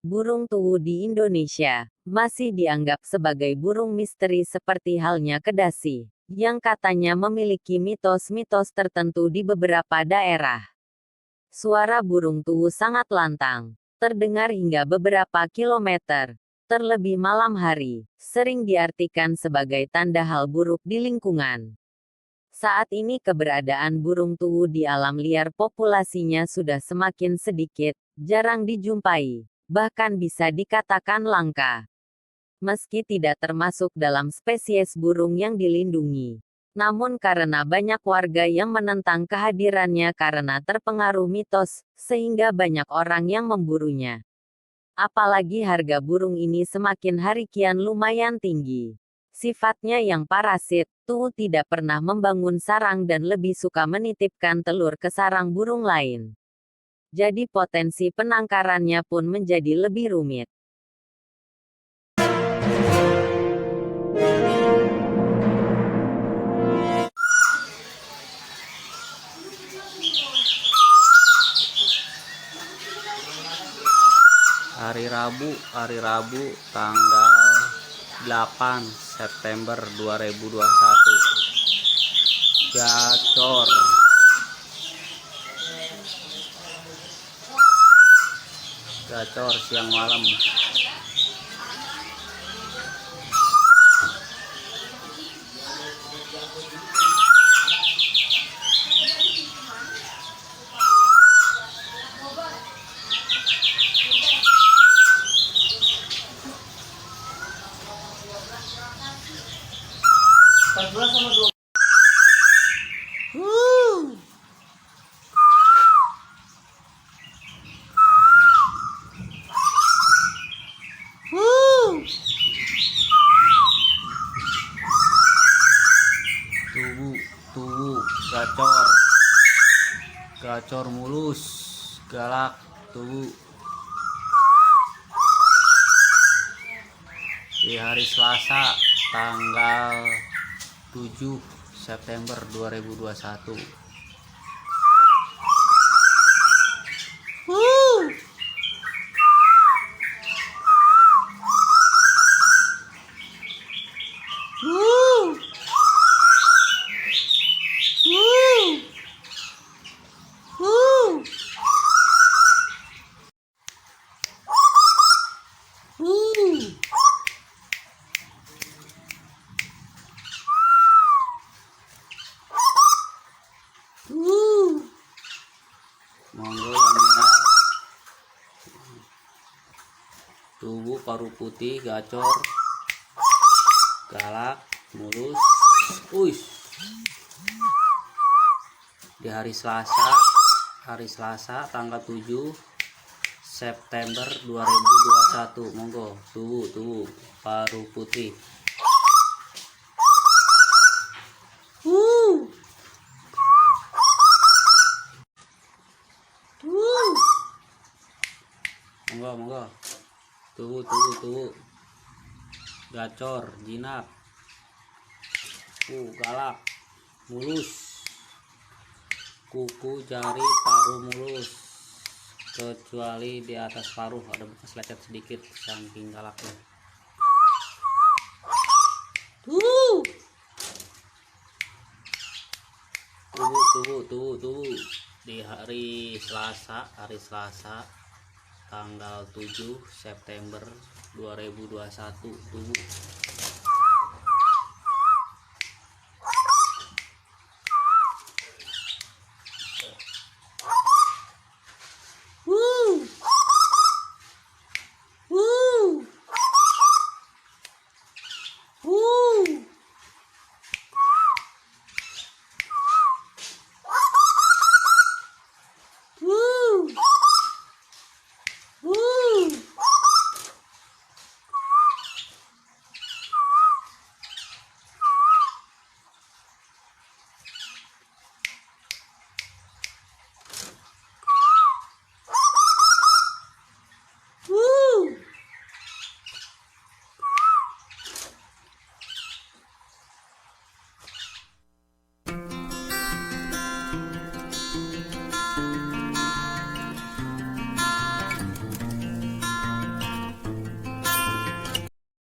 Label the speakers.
Speaker 1: Burung tuwu di Indonesia masih dianggap sebagai burung misteri seperti halnya kedasi, yang katanya memiliki mitos-mitos tertentu di beberapa daerah. Suara burung tuwu sangat lantang, terdengar hingga beberapa kilometer, terlebih malam hari, sering diartikan sebagai tanda hal buruk di lingkungan. Saat ini keberadaan burung tuwu di alam liar populasinya sudah semakin sedikit, jarang dijumpai, bahkan bisa dikatakan langka. Meski tidak termasuk dalam spesies burung yang dilindungi. Namun karena banyak warga yang menentang kehadirannya karena terpengaruh mitos, sehingga banyak orang yang memburunya. Apalagi harga burung ini semakin hari kian lumayan tinggi. Sifatnya yang parasit, tuwu tidak pernah membangun sarang dan lebih suka menitipkan telur ke sarang burung lain. Jadi potensi penangkarannya pun menjadi lebih rumit.
Speaker 2: Hari Rabu tanggal 8 September 2021. Gacor. Gacor siang malam. Tugu, gacor mulus, galak, tugu. Di hari Selasa, tanggal 7 September 2021. Monggo yang minat. Tugu paru putih, gacor, galak, mulus. Di hari Selasa tanggal 7 September 2021. Monggo, tugu paru putih. Monggo. Tugu. Gacor, jinak. Galak, mulus. Kuku, jari, paru mulus. Kecuali di atas paruh ada bekas lecet sedikit saking galaknya. Tugu. Di hari Selasa tanggal 7 September 2021. Tugu.